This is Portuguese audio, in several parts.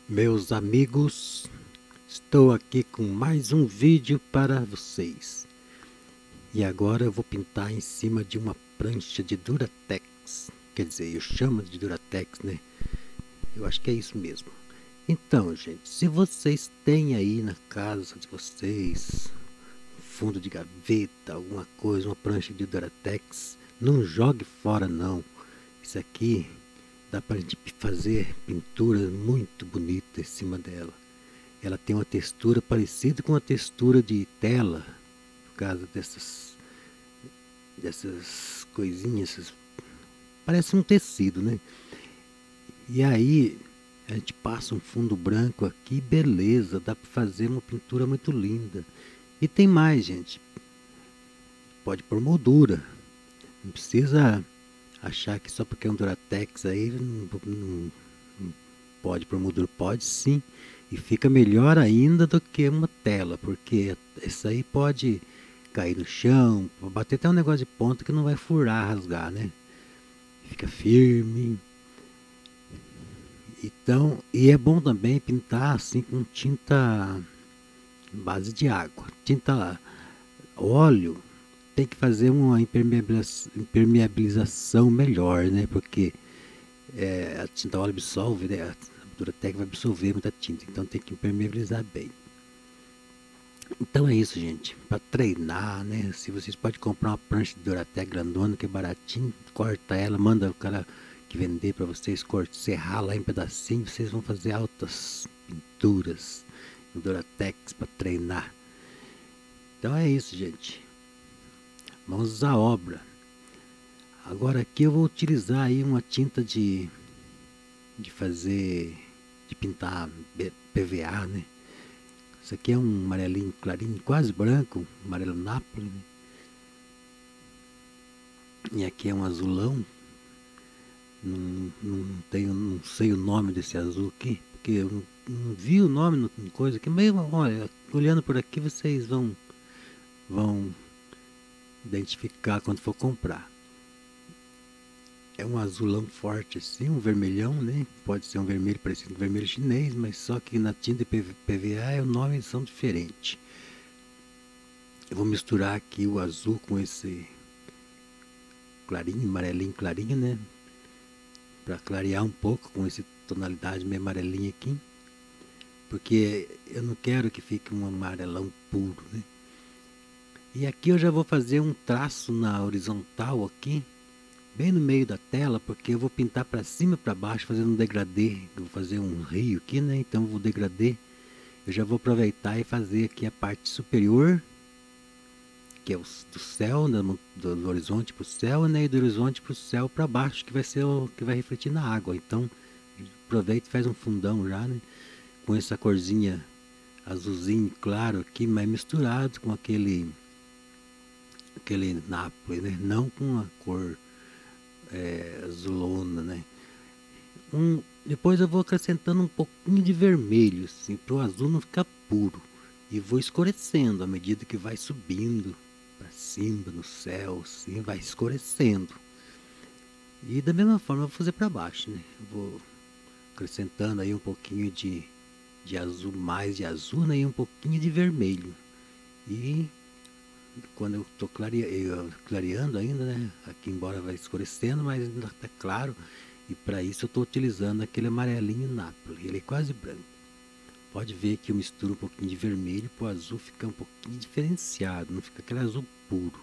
Meus amigos, estou aqui com mais um vídeo para vocês. E agora eu vou pintar em cima de uma prancha de Duratex. Quer dizer, eu chamo de Duratex, né? Eu acho que é isso mesmo. Então, gente, se vocês têm aí na casa de vocês, um fundo de gaveta, alguma coisa, uma prancha de Duratex, não jogue fora não. Isso aqui dá pra gente fazer pinturas muito bonitas em cima dela. Ela tem uma textura parecida com a textura de tela, por causa dessas coisinhas, parece um tecido, né? E aí a gente passa um fundo branco aqui, beleza, dá para fazer uma pintura muito linda. E tem mais, gente, pode pôr moldura, não precisa achar que só porque é um Duratex aí não pode pôr moldura, pode sim. E fica melhor ainda do que uma tela, porque isso aí pode cair no chão, bater até um negócio de ponta que não vai furar, rasgar, né? Fica firme. Então, e é bom também pintar assim com tinta base de água. Tinta óleo tem que fazer uma impermeabilização melhor, né? Porque a tinta óleo absorve, né? A Duratec vai absorver muita tinta, então tem que impermeabilizar bem. Então é isso, gente. Para treinar, né? Se vocês podem comprar uma prancha de Duratec grandona, que é baratinho, corta ela, manda o cara que vender para vocês serrar lá em pedacinhos, vocês vão fazer altas pinturas em Duratex para treinar. Então é isso, gente. Mãos à obra. Agora aqui eu vou utilizar aí uma tinta de fazer, de pintar PVA, né? Isso aqui é um amarelinho clarinho, quase branco, amarelo Nápoles, né? E aqui é um azulão. Não sei o nome desse azul aqui, porque eu não vi o nome no coisa aqui, mas olha, olhando por aqui vocês vão identificar quando for comprar. É um azulão forte assim, um vermelhão, né? Pode ser um vermelho parecido com vermelho chinês, mas só que na tinta PVA o nome são diferentes. Eu vou misturar aqui o azul com esse clarinho, amarelinho clarinho, né? Para clarear um pouco com essa tonalidade meio amarelinha aqui. Porque eu não quero que fique um amarelão puro, né? E aqui eu já vou fazer um traço na horizontal aqui, bem no meio da tela, porque eu vou pintar para cima e para baixo, fazendo um degradê. Eu vou fazer um rio aqui, né? Então eu vou degradê. Eu já vou aproveitar e fazer aqui a parte superior, que é do céu, do horizonte para o céu, né? E do horizonte para o céu para baixo, que vai ser o que vai refletir na água. Então aproveita e faz um fundão já, né? Com essa corzinha azulzinho claro aqui, mas misturado com aquele Nápoles, né? Não com a cor azulona, né? Depois eu vou acrescentando um pouquinho de vermelho, assim, para o azul não ficar puro. E vou escurecendo à medida que vai subindo para cima, no céu, assim, vai escurecendo. E da mesma forma eu vou fazer para baixo, né? Eu vou acrescentando aí um pouquinho de azul, mais de azul, né? E um pouquinho de vermelho. E quando eu estou clareando ainda, né? Aqui embora vai escurecendo, mas ainda está claro. E para isso eu estou utilizando aquele amarelinho Nápoles. Ele é quase branco. Pode ver que eu misturo um pouquinho de vermelho para o azul ficar um pouquinho diferenciado, não fica aquele azul puro.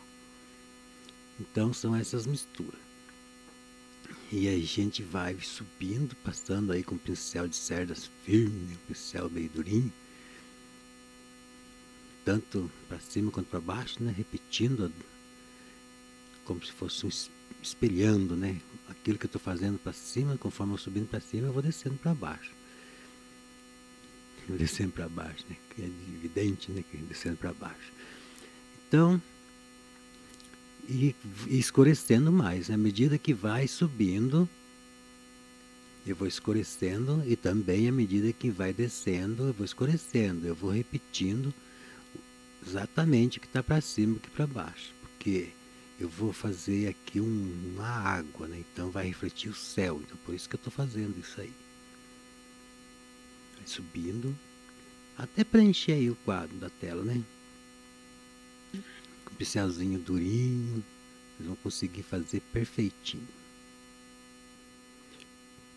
Então são essas misturas. E a gente vai subindo, passando aí com o pincel de cerdas firme, né? Um pincel meio durinho, tanto para cima quanto para baixo, né? Repetindo como se fosse espelhando, né? Aquilo que eu estou fazendo para cima, conforme eu subindo para cima, eu vou descendo para baixo. Eu descendo para baixo, né? Que é evidente, né? Que descendo para baixo. Então, e escurecendo mais, né? À medida que vai subindo, eu vou escurecendo, e também à medida que vai descendo, eu vou escurecendo. Eu vou repetindo exatamente o que está para cima e o que para baixo, porque eu vou fazer aqui uma água, né? Então vai refletir o céu. Então por isso que eu estou fazendo isso aí. Vai subindo até preencher aí o quadro da tela, né? Com o pincelzinho durinho, vocês vão conseguir fazer perfeitinho.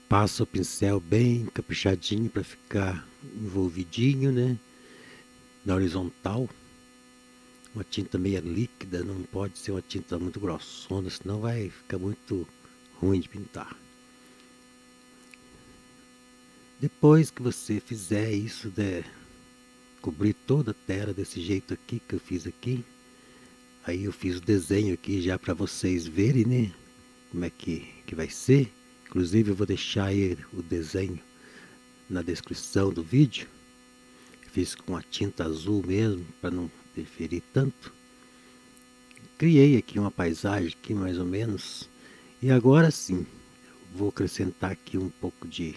Passa o pincel bem caprichadinho para ficar envolvidinho, né? Na horizontal. Uma tinta meia líquida, não pode ser uma tinta muito grossona, senão vai ficar muito ruim de pintar. Depois que você fizer isso, cobrir toda a tela desse jeito aqui que eu fiz aqui, aí eu fiz o desenho aqui já para vocês verem, né? Como é que vai ser. Inclusive eu vou deixar aí o desenho na descrição do vídeo. Fiz com a tinta azul mesmo, para não interferir tanto. Criei aqui uma paisagem aqui mais ou menos. E agora sim, vou acrescentar aqui um pouco de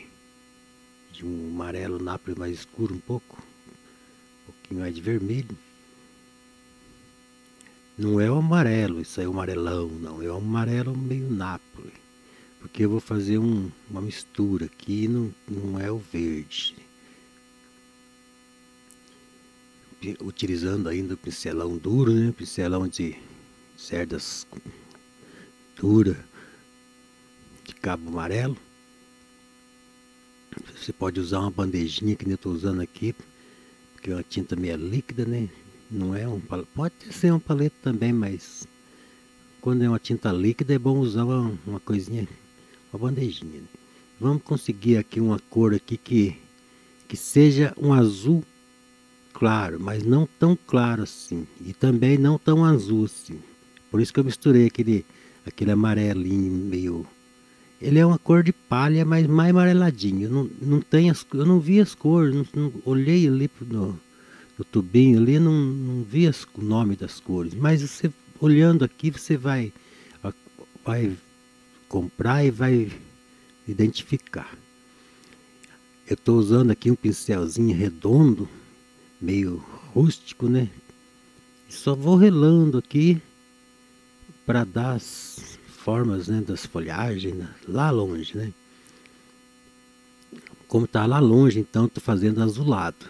um amarelo nápoles mais escuro um pouco mais de vermelho. Não é o amarelo, isso aí é o amarelão, não. É o amarelo meio nápoles. Porque eu vou fazer uma mistura aqui, não é o verde. Utilizando ainda o pincelão duro, né? Pincelão de cerdas dura, de cabo amarelo. Você pode usar uma bandejinha que eu estou usando aqui, porque é uma tinta meio líquida, né? Não é pode ser um paleta também, mas quando é uma tinta líquida é bom usar uma coisinha, uma bandejinha, né? Vamos conseguir aqui uma cor aqui que seja um azul claro, mas não tão claro assim, e também não tão azul assim. Por isso que eu misturei aquele amarelinho meio... Ele é uma cor de palha, mas mais amareladinho. Eu não vi as cores, olhei ali no tubinho ali, não vi o nome das cores. Mas você olhando aqui, você vai comprar e vai identificar. Eu estou usando aqui um pincelzinho redondo, meio rústico, né? Só vou relando aqui para dar as formas, né, das folhagens, né, lá longe, né? Como está lá longe, então estou fazendo azulado.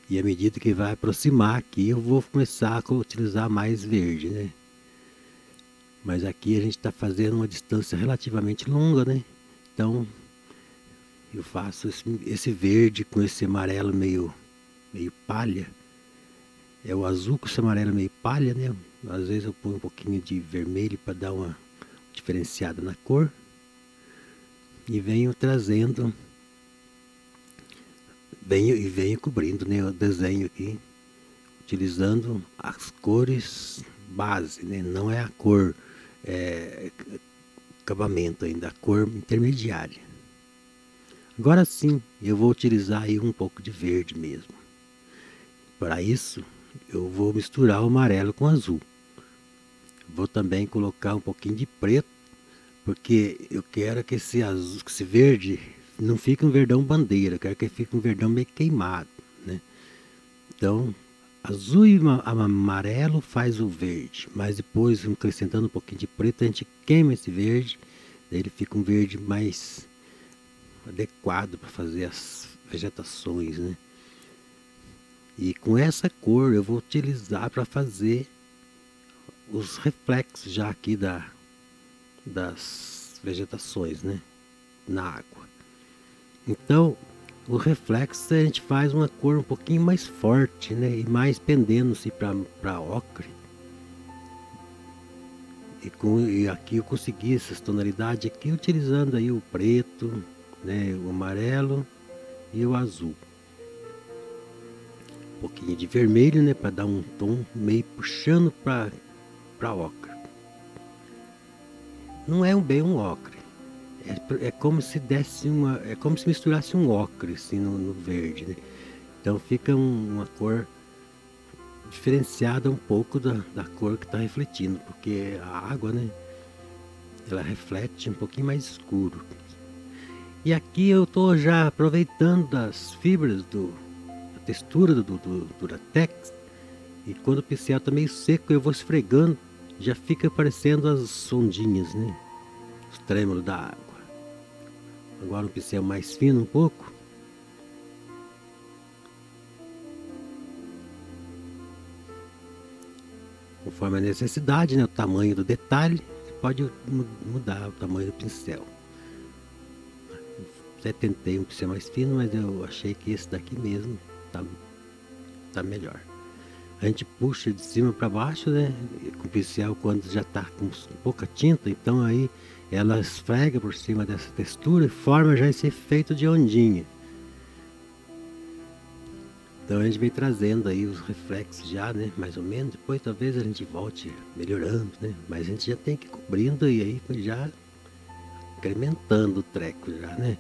E à medida que vai aproximar aqui, eu vou começar a utilizar mais verde, né? Mas aqui a gente está fazendo uma distância relativamente longa, né? Então eu faço esse verde com esse amarelo meio palha. É o azul com esse amarelo meio palha, né? Às vezes eu ponho um pouquinho de vermelho para dar uma diferenciada na cor. E venho trazendo, venho cobrindo, né, o desenho aqui, utilizando as cores base, né? Não é a cor acabamento ainda, a cor intermediária. Agora sim, eu vou utilizar aí um pouco de verde mesmo. Para isso, eu vou misturar o amarelo com o azul. Vou também colocar um pouquinho de preto, porque eu quero que esse azul, que esse verde não fique um verdão bandeira, eu quero que fique um verdão meio queimado, né? Então, azul e amarelo faz o verde, mas depois, acrescentando um pouquinho de preto, a gente queima esse verde, daí ele fica um verde mais adequado para fazer as vegetações, né? E com essa cor eu vou utilizar para fazer os reflexos já aqui das vegetações, né, na água. Então o reflexo a gente faz uma cor um pouquinho mais forte, né, e mais pendendo-se para ocre. E aqui eu consegui essas tonalidades aqui utilizando aí o preto, né, o amarelo e o azul. Um pouquinho de vermelho, né, para dar um tom meio puxando para ocre. Não é bem um ocre. É como se desse é como se misturasse um ocre assim no verde, né? Então fica uma cor diferenciada um pouco da cor que está refletindo, porque a água, né, ela reflete um pouquinho mais escuro. E aqui eu estou já aproveitando das fibras da textura do Duratex, e quando o pincel está meio seco eu vou esfregando, já fica aparecendo as ondinhas, né, os trêmulos da água. Agora um pincel mais fino um pouco, conforme a necessidade, né, o tamanho do detalhe, você pode mudar o tamanho do pincel. Até tentei um pincel mais fino, mas eu achei que esse daqui mesmo tá melhor. A gente puxa de cima para baixo, né, com o pincel quando já está com pouca tinta, então aí ela esfrega por cima dessa textura e forma já esse efeito de ondinha. Então a gente vem trazendo aí os reflexos já, né, mais ou menos. Depois talvez a gente volte melhorando, né, mas a gente já tem que ir cobrindo e aí já incrementando o treco já, né.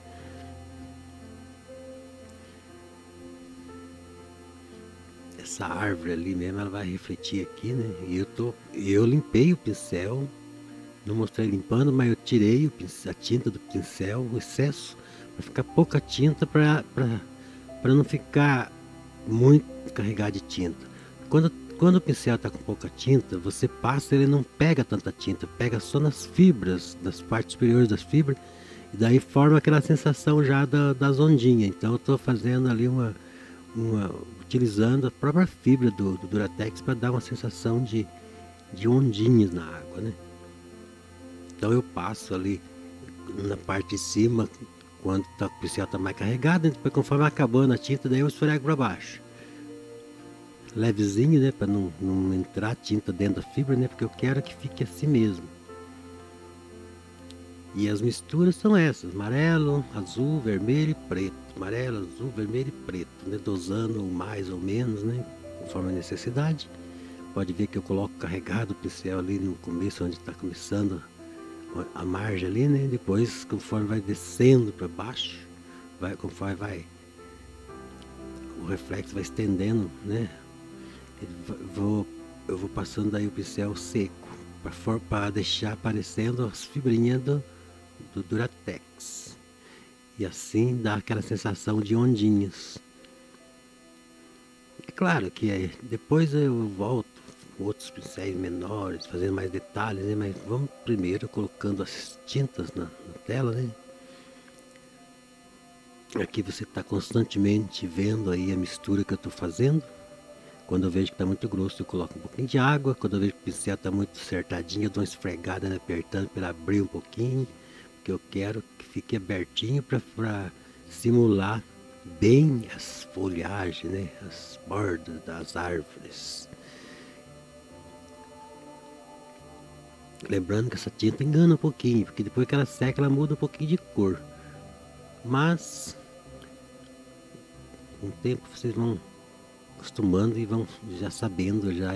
Essa árvore ali mesmo, ela vai refletir aqui, né, e eu limpei o pincel, não mostrei limpando, mas eu tirei a tinta do pincel, o excesso, para ficar pouca tinta, para não ficar muito carregado de tinta. Quando o pincel está com pouca tinta, você passa, ele não pega tanta tinta, pega só nas fibras, nas partes superiores das fibras, e daí forma aquela sensação já das ondinhas. Então eu estou fazendo ali utilizando a própria fibra do Duratex para dar uma sensação de ondinhas na água, né? Então eu passo ali na parte de cima, quando o pincel está mais carregado, depois conforme acabando a tinta, daí eu esfrego para baixo. Levezinho, né, para não entrar tinta dentro da fibra, né, porque eu quero que fique assim mesmo. E as misturas são essas: amarelo, azul, vermelho e preto. Amarelo, azul, vermelho e preto, né, dosando mais ou menos, né, conforme a necessidade. Pode ver que eu coloco carregado o pincel ali no começo, onde está começando a margem ali, né? Depois, conforme vai descendo para baixo, conforme o reflexo vai estendendo, né? Eu vou passando aí o pincel seco para deixar aparecendo as fibrinhas do Duratex, e assim dá aquela sensação de ondinhas. É claro que depois eu volto com outros pincéis menores, fazendo mais detalhes, né? Mas vamos primeiro colocando as tintas na tela, né? Aqui você está constantemente vendo aí a mistura que eu estou fazendo. Quando eu vejo que está muito grosso, eu coloco um pouquinho de água. Quando eu vejo que o pincel está muito acertadinho, eu dou uma esfregada, né, apertando para abrir um pouquinho, porque eu quero que fique abertinho para simular bem as folhagens, né, as bordas das árvores. Lembrando que essa tinta engana um pouquinho, porque depois que ela seca, ela muda um pouquinho de cor. Mas com o tempo vocês vão acostumando e vão já sabendo já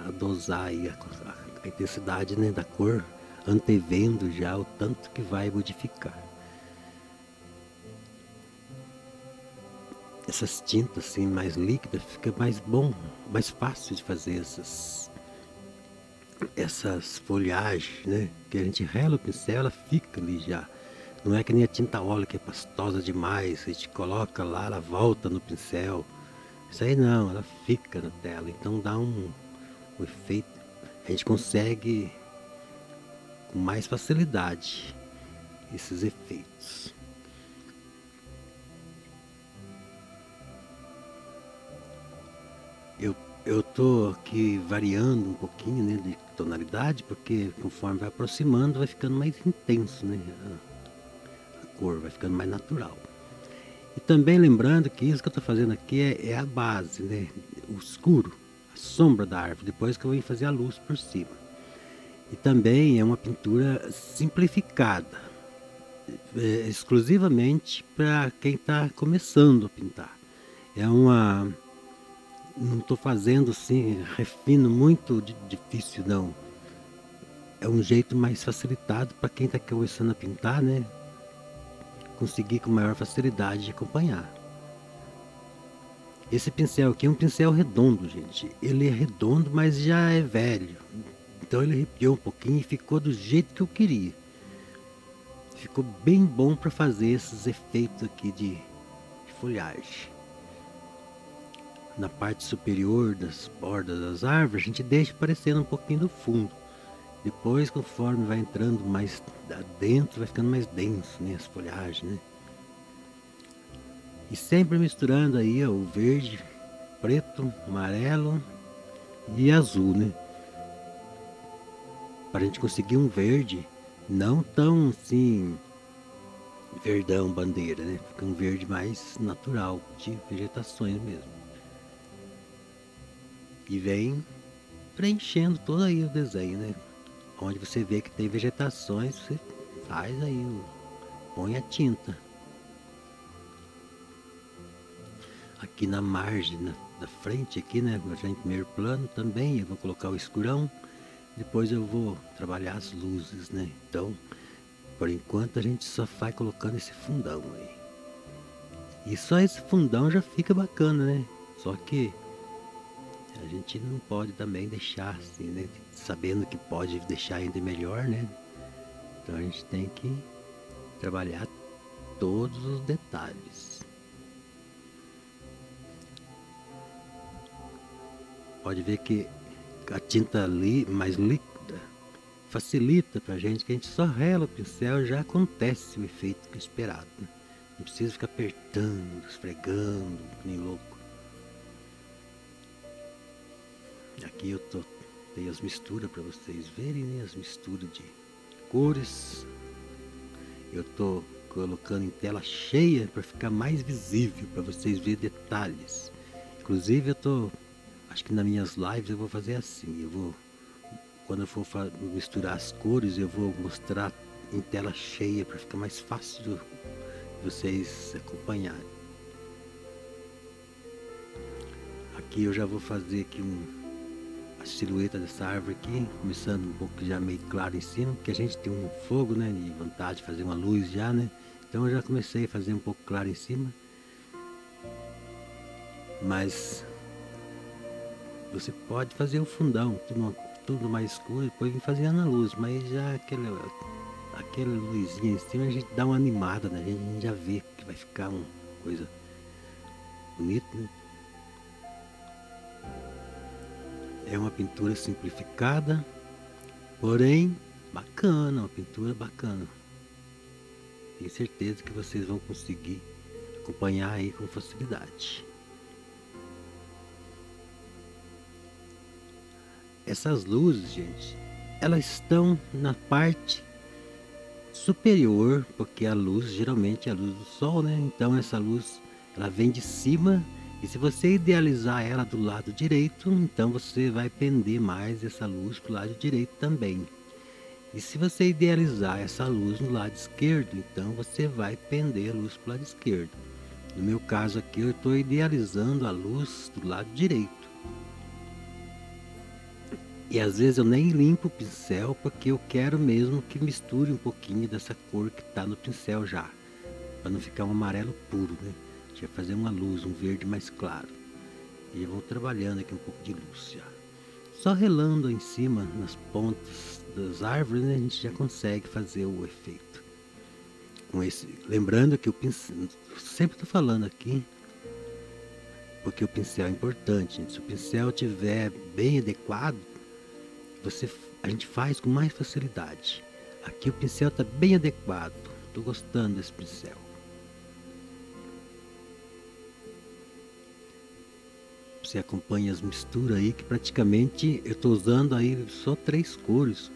a dosar aí a intensidade, né, da cor, antevendo já o tanto que vai modificar. Essas tintas assim mais líquidas fica mais bom, mais fácil de fazer essas folhagens, né? Que a gente rela o pincel, ela fica ali já. Não é que nem a tinta óleo que é pastosa demais, a gente coloca lá, ela volta no pincel. Isso aí não, ela fica na tela, então dá um efeito. A gente consegue com mais facilidade esses efeitos. Eu tô aqui variando um pouquinho, né, de tonalidade, porque conforme vai aproximando vai ficando mais intenso, né, a cor vai ficando mais natural. E também lembrando que isso que eu estou fazendo aqui é a base, né, o escuro, a sombra da árvore, depois que eu vou fazer a luz por cima. E também é uma pintura simplificada, exclusivamente para quem está começando a pintar. Não estou fazendo assim, refino muito difícil não. É um jeito mais facilitado para quem está começando a pintar, né? Conseguir com maior facilidade de acompanhar. Esse pincel aqui é um pincel redondo, gente. Ele é redondo, mas já é velho. Então ele arrepiou um pouquinho e ficou do jeito que eu queria. Ficou bem bom para fazer esses efeitos aqui de folhagem. Na parte superior das bordas das árvores, a gente deixa aparecendo um pouquinho do fundo. Depois, conforme vai entrando mais dentro, vai ficando mais denso, né, as folhagens, né? E sempre misturando aí ó, o verde, preto, amarelo, e azul, né? Para a gente conseguir um verde não tão assim verdão bandeira, né? Fica um verde mais natural de vegetações mesmo. E vem preenchendo todo aí o desenho, né? Onde você vê que tem vegetações, você faz aí, põe a tinta. Aqui na margem, da frente aqui, né? Já em primeiro plano também, eu vou colocar o escurão. Depois eu vou trabalhar as luzes, né? Então, por enquanto a gente só vai colocando esse fundão aí. E só esse fundão já fica bacana, né? Só que a gente não pode também deixar assim, né? Sabendo que pode deixar ainda melhor, né? Então a gente tem que trabalhar todos os detalhes. Pode ver que a tinta ali mais líquida facilita pra gente, que a gente só rela o pincel e já acontece o efeito esperado, né? Não precisa ficar apertando, esfregando, nem louco. Aqui eu tenho as misturas para vocês verem, né? As misturas de cores. Eu tô colocando em tela cheia para ficar mais visível, para vocês verem detalhes. Inclusive acho que nas minhas lives eu vou fazer assim, quando eu for misturar as cores, eu vou mostrar em tela cheia para ficar mais fácil de vocês acompanharem. Aqui eu já vou fazer aqui a silhueta dessa árvore aqui, começando um pouco já meio claro em cima, porque a gente tem um fogo, né, de vontade de fazer uma luz já, né? Então eu já comecei a fazer um pouco claro em cima. Mas você pode fazer o fundão, tudo mais escuro, depois vir fazendo na luz, mas já aquela luzinha em cima a gente dá uma animada, né? A gente já vê que vai ficar uma coisa bonita, né? É uma pintura simplificada, porém bacana, uma pintura bacana. Tenho certeza que vocês vão conseguir acompanhar aí com facilidade. Essas luzes, gente, elas estão na parte superior, porque a luz geralmente é a luz do sol, né? Então essa luz ela vem de cima, e se você idealizar ela do lado direito, então você vai pender mais essa luz para o lado direito também. E se você idealizar essa luz no lado esquerdo, então você vai pender a luz para o lado esquerdo. No meu caso aqui eu estou idealizando a luz do lado direito. E às vezes eu nem limpo o pincel, porque eu quero mesmo que misture um pouquinho dessa cor que está no pincel já, para não ficar um amarelo puro, né? A gente vai fazer uma luz, um verde mais claro. E eu vou trabalhando aqui um pouco de luz já. Só relando em cima, nas pontas das árvores, né, a gente já consegue fazer o efeito. Lembrando que o pincel, sempre estou falando aqui, porque o pincel é importante, gente. Se o pincel estiver bem adequado, a gente faz com mais facilidade. Aqui o pincel está bem adequado. Estou gostando desse pincel. Você acompanha as misturas aí, que praticamente eu estou usando aí só 3 cores.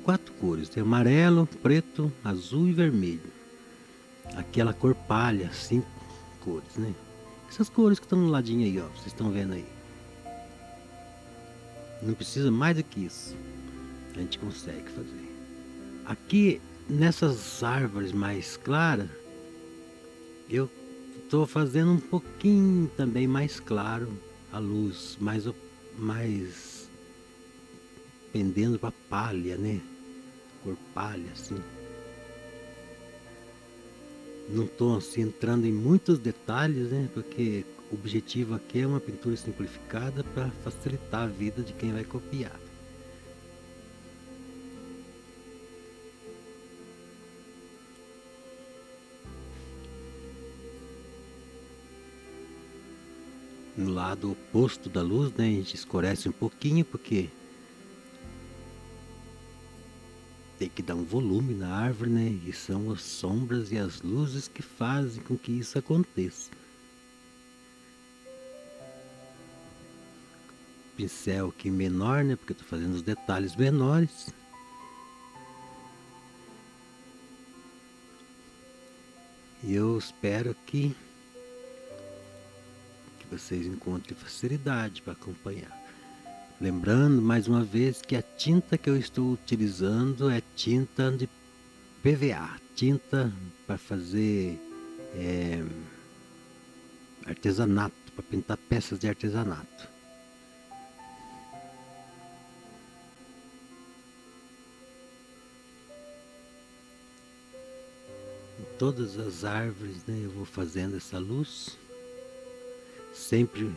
4 cores. Tem amarelo, preto, azul e vermelho. Aquela cor palha, 5 cores, né? Essas cores que estão no ladinho aí, ó. Vocês estão vendo aí. Não precisa mais do que isso. A gente consegue fazer. Aqui nessas árvores mais claras, eu estou fazendo um pouquinho também mais claro a luz, mais pendendo para palha, né? Cor palha, assim. Não estou assim entrando em muitos detalhes, né? Porque o objetivo aqui é uma pintura simplificada para facilitar a vida de quem vai copiar. No lado oposto da luz, né, a gente escurece um pouquinho, porque tem que dar um volume na árvore, né? E são as sombras e as luzes que fazem com que isso aconteça. O pincel aqui menor, né? Porque eu tô fazendo os detalhes menores. E eu espero que vocês encontrem facilidade para acompanhar. Lembrando mais uma vez que a tinta que eu estou utilizando é tinta de PVA, tinta para fazer artesanato, para pintar peças de artesanato. Em todas as árvores, né, eu vou fazendo essa luz, sempre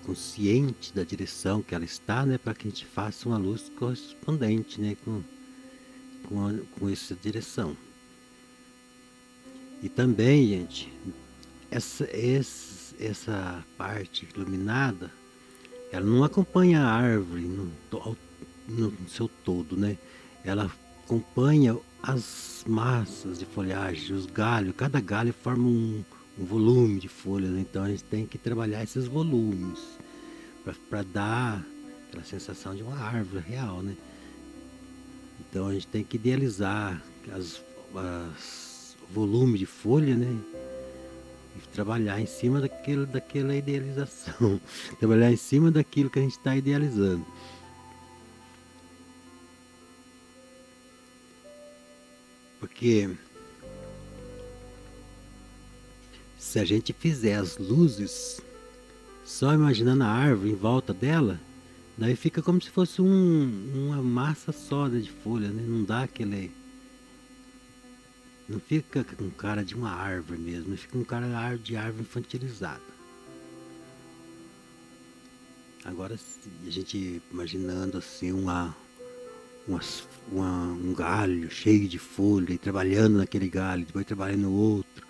consciente da direção que ela está, né, para que a gente faça uma luz correspondente, né, com essa direção. E também, gente, essa parte iluminada, ela não acompanha a árvore no seu todo, né? Ela acompanha as massas de folhagem, os galhos. Cada galho forma um volume de folhas, então a gente tem que trabalhar esses volumes para dar aquela sensação de uma árvore real, né? Então a gente tem que idealizar o volume de folha, né? E trabalhar em cima daquela idealização. Trabalhar em cima daquilo que a gente está idealizando. Porque se a gente fizer as luzes só imaginando a árvore em volta dela, daí fica como se fosse uma massa sólida de folha, né? Não dá aquele... Não fica com cara de uma árvore mesmo, fica com cara de árvore infantilizada. Agora, a gente imaginando assim um galho cheio de folha e trabalhando naquele galho, depois trabalhando no outro,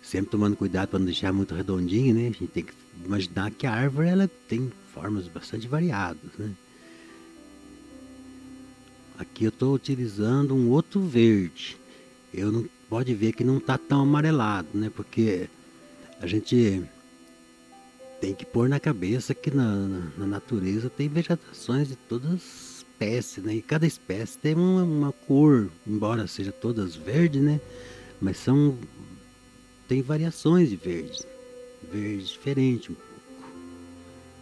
sempre tomando cuidado para não deixar muito redondinho, né? A gente tem que imaginar que a árvore ela tem formas bastante variadas, né? Aqui eu estou utilizando um outro verde. Eu não pode ver que não está tão amarelado, né? Porque a gente tem que pôr na cabeça que na natureza tem vegetações de todas as espécies, né? E cada espécie tem uma cor, embora seja todas verdes, né? Mas tem variações de verde, verde diferente um pouco.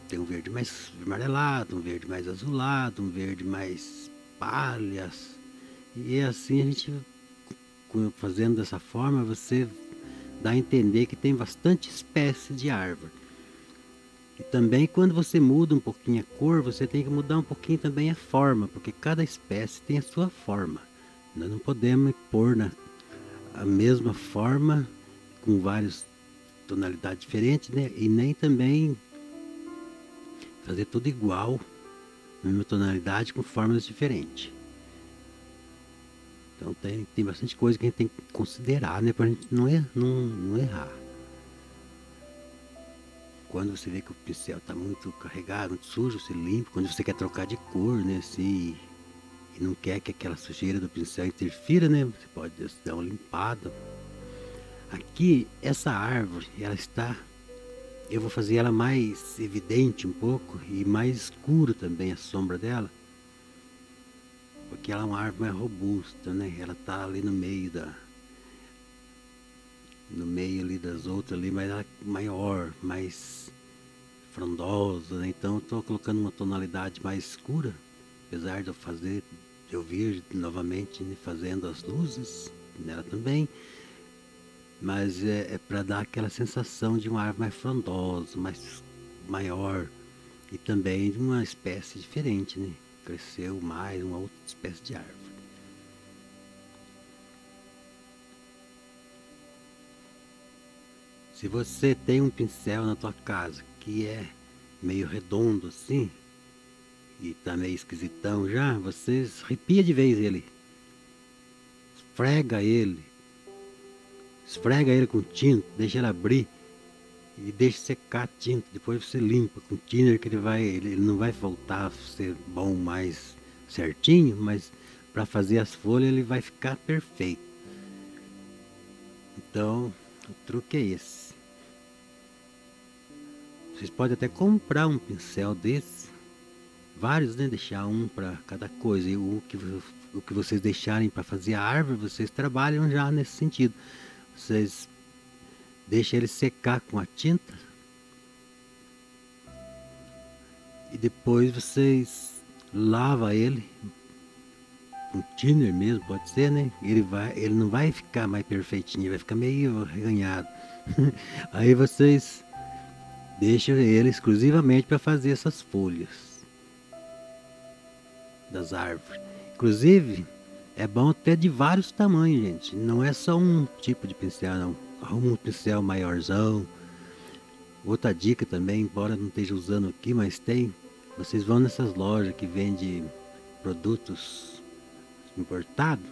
Tem um verde mais amarelado, um verde mais azulado, um verde mais palhas. E assim a gente, fazendo dessa forma, você dá a entender que tem bastante espécie de árvore. E também quando você muda um pouquinho a cor, você tem que mudar um pouquinho também a forma, porque cada espécie tem a sua forma. Nós não podemos pôr a mesma forma com várias tonalidades diferentes, né? E nem também fazer tudo igual, mesma tonalidade com formas diferentes. Então tem bastante coisa que a gente tem que considerar, né? Pra gente não errar. Quando você vê que o pincel está muito carregado, muito sujo, você limpa. Quando você quer trocar de cor, né? E não quer que aquela sujeira do pincel interfira, né? Você pode dar uma limpada. Aqui, essa árvore, ela está... Eu vou fazer ela mais evidente um pouco e mais escura também a sombra dela. Porque ela é uma árvore mais robusta, né? Ela está ali no meio ali das outras ali, mas ela é maior, mais frondosa, né? Então eu estou colocando uma tonalidade mais escura, apesar de eu vir novamente, né, fazendo as luzes nela também, mas é para dar aquela sensação de uma árvore mais frondosa, mais maior e também de uma espécie diferente, né? Cresceu mais uma outra espécie de árvore. Se você tem um pincel na tua casa que é meio redondo assim, e tá meio esquisitão já, você arrepia de vez ele. Esfrega ele. Esfrega ele com tinta, deixa ele abrir e deixa secar a tinta. Depois você limpa com thinner que ele não vai voltar a ser bom mais certinho, mas para fazer as folhas ele vai ficar perfeito. Então, o truque é esse. Vocês podem até comprar um pincel desse, vários, né? Deixar um para cada coisa. E o que vocês deixarem para fazer a árvore, vocês trabalham já nesse sentido. Vocês deixam ele secar com a tinta e depois vocês lavam ele com thinner mesmo, pode ser, né? Ele não vai ficar mais perfeitinho, vai ficar meio arranhado. Aí vocês deixam ele exclusivamente para fazer essas folhas das árvores. Inclusive, é bom ter de vários tamanhos, gente. Não é só um tipo de pincel, não. Arruma um pincel maiorzão. Outra dica também, embora não esteja usando aqui, mas tem. Vocês vão nessas lojas que vendem produtos importados.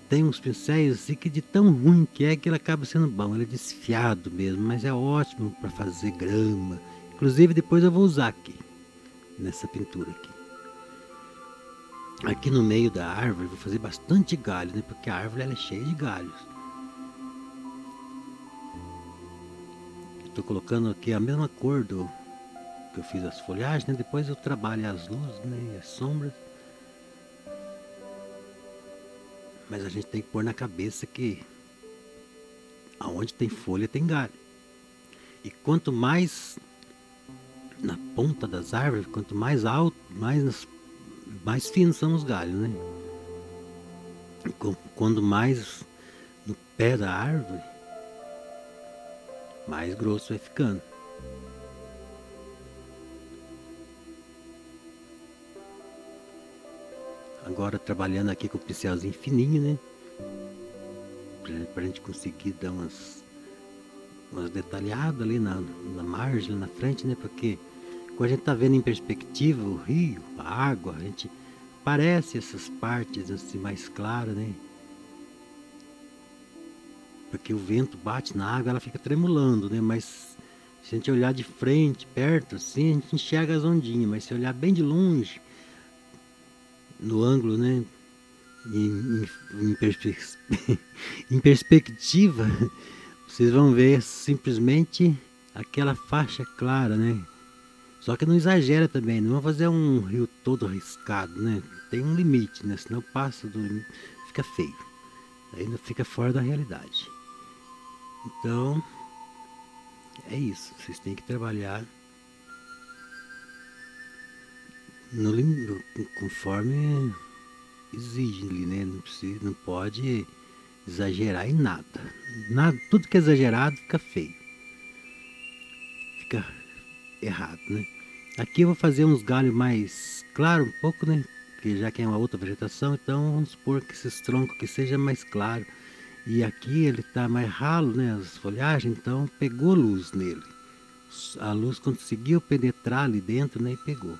Tem uns pincéis assim que de tão ruim que é que ele acaba sendo bom. Ele é desfiado mesmo, mas é ótimo para fazer grama. Inclusive depois eu vou usar aqui, nessa pintura aqui. Aqui no meio da árvore vou fazer bastante galho, né? Porque a árvore ela é cheia de galhos. Estou colocando aqui a mesma cor do que eu fiz as folhagens, né? Depois eu trabalho as luzes, né? E as sombras. Mas a gente tem que pôr na cabeça que aonde tem folha tem galho. E quanto mais na ponta das árvores, quanto mais alto, mais finos são os galhos, né? Quando mais no pé da árvore, mais grosso vai ficando. Agora trabalhando aqui com o pincelzinho fininho, né? Pra gente conseguir dar umas detalhadas ali na margem, na frente, né? Porque quando a gente tá vendo em perspectiva o rio, a água, a gente parece essas partes assim mais claras, né? Porque o vento bate na água, ela fica tremulando, né? Mas se a gente olhar de frente, perto, assim, a gente enxerga as ondinhas. Mas se olhar bem de longe, no ângulo, né? Em perspectiva, vocês vão ver simplesmente aquela faixa clara, né? Só que não exagera também, não vamos fazer um rio todo arriscado, né? Tem um limite, né? Senão passa do limite, fica feio. Ainda fica fora da realidade. Então, é isso. Vocês têm que trabalhar conforme exige, né? Não pode exagerar em nada. Tudo que é exagerado fica feio. Fica errado, né? Aqui eu vou fazer uns galhos mais claros um pouco, né? Porque já que é uma outra vegetação, então vamos supor que esses troncos aqui seja mais claro. E aqui ele está mais ralo, né? As folhagens, então pegou luz nele. A luz conseguiu penetrar ali dentro, né? E pegou.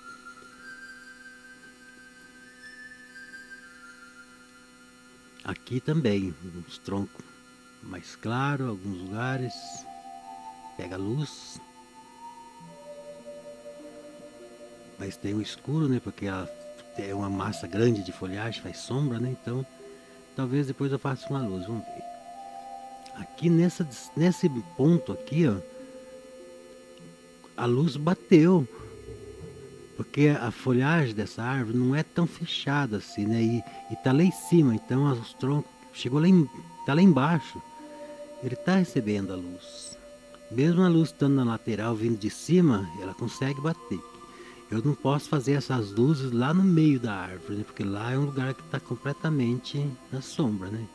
Aqui também, uns troncos mais claros, alguns lugares pega luz, mas tem o escuro, né? Porque ela é uma massa grande de folhagem, faz sombra, né? Então, talvez depois eu faça uma luz, vamos ver. Aqui nesse ponto aqui, ó, a luz bateu, porque a folhagem dessa árvore não é tão fechada assim, né? E tá lá em cima, então os troncos chegou tá lá embaixo, ele tá recebendo a luz. Mesmo a luz estando na lateral vindo de cima, ela consegue bater. Eu não posso fazer essas luzes lá no meio da árvore, né? Porque lá é um lugar que está completamente na sombra, né?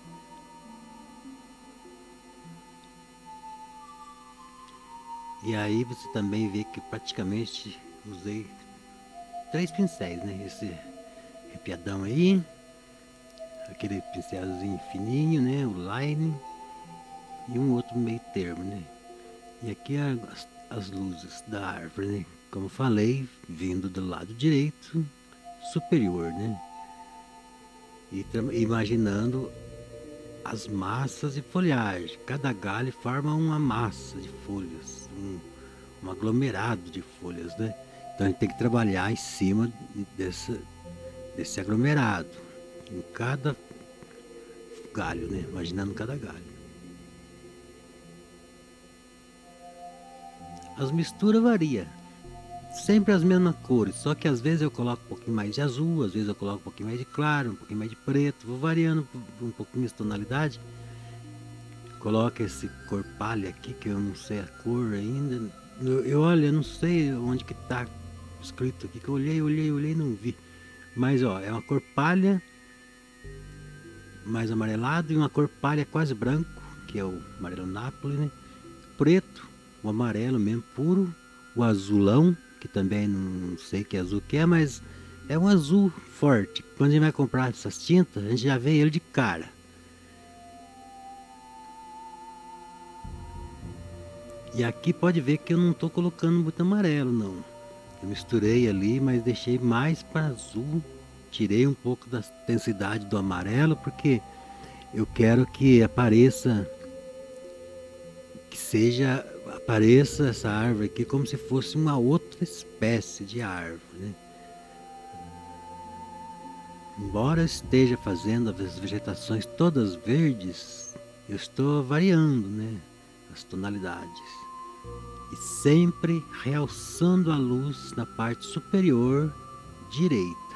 E aí você também vê que praticamente usei 3 pincéis, né? Esse arrepiadão aí, aquele pincelzinho fininho, né? O line e um outro meio termo, né? E aqui as luzes da árvore, né? Como falei, vindo do lado direito superior, né? E imaginando as massas de folhagem. Cada galho forma uma massa de folhas, um aglomerado de folhas, né? Então a gente tem que trabalhar em cima desse aglomerado, em cada galho, né? Imaginando cada galho. As misturas variam. Sempre as mesmas cores, só que às vezes eu coloco um pouquinho mais de azul, às vezes eu coloco um pouquinho mais de claro, um pouquinho mais de preto, vou variando um pouquinho de tonalidade. Coloco esse cor palha aqui, que eu não sei a cor ainda. Eu não sei onde que tá escrito aqui, que eu olhei e não vi. Mas ó, é uma cor palha, mais amarelado, e uma cor palha quase branco, que é o amarelo Nápoles, né? Preto, o amarelo mesmo puro, o azulão, que também não sei que azul que é, mas é um azul forte. Quando a gente vai comprar essas tintas, a gente já vê ele de cara. E aqui pode ver que eu não estou colocando muito amarelo, não. Eu misturei ali, mas deixei mais para azul. Tirei um pouco da intensidade do amarelo, porque eu quero que apareça, apareça essa árvore aqui como se fosse uma outra espécie de árvore, né? Embora eu esteja fazendo as vegetações todas verdes, eu estou variando, né, as tonalidades. E sempre realçando a luz na parte superior direita,